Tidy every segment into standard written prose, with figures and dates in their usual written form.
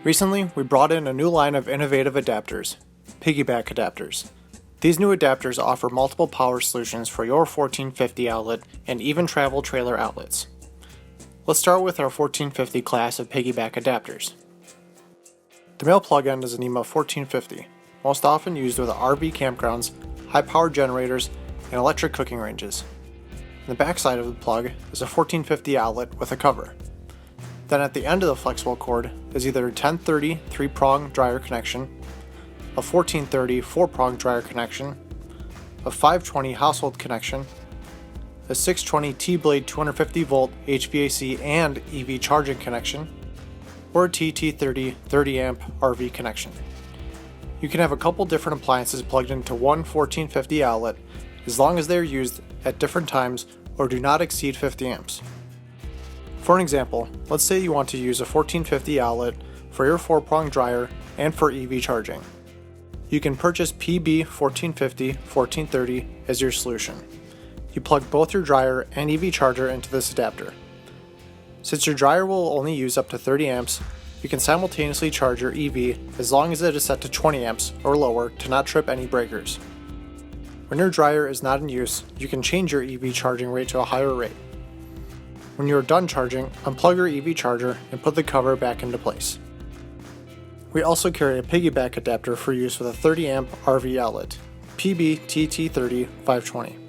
Recently, we brought in a new line of innovative adapters, piggyback adapters. These new adapters offer multiple power solutions for your 1450 outlet and even travel trailer outlets. Let's start with our 1450 class of piggyback adapters. The male plug end is a NEMA 1450, most often used with RV campgrounds, high-power generators, and electric cooking ranges. On the back side of the plug is a 1450 outlet with a cover. Then at the end of the flexible cord is either a 1030 3-prong dryer connection, a 1430 4-prong dryer connection, a 520 household connection, a 620 T-Blade 250 volt HVAC and EV charging connection, or a TT30 30 amp RV connection. You can have a couple different appliances plugged into one 1450 outlet as long as they are used at different times or do not exceed 50 amps. For an example, let's say you want to use a 1450 outlet for your 4-prong dryer and for EV charging. You can purchase PB 1450 1430 as your solution. You plug both your dryer and EV charger into this adapter. Since your dryer will only use up to 30 amps, you can simultaneously charge your EV as long as it is set to 20 amps or lower to not trip any breakers. When your dryer is not in use, you can change your EV charging rate to a higher rate. When you are done charging, unplug your EV charger and put the cover back into place. We also carry a piggyback adapter for use with a 30 amp RV outlet, PB-TT30 520.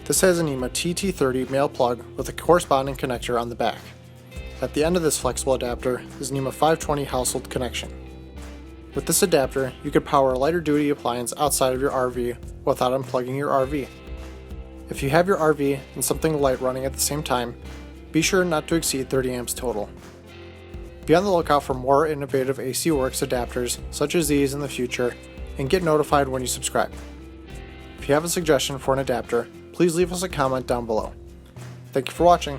This has a NEMA TT30 male plug with a corresponding connector on the back. At the end of this flexible adapter is NEMA 520 household connection. With this adapter, you could power a lighter duty appliance outside of your RV without unplugging your RV. If you have your RV and something light running at the same time, be sure not to exceed 30 amps total. Be on the lookout for more innovative AC Works adapters such as these in the future and get notified when you subscribe. If you have a suggestion for an adapter, please leave us a comment down below. Thank you for watching.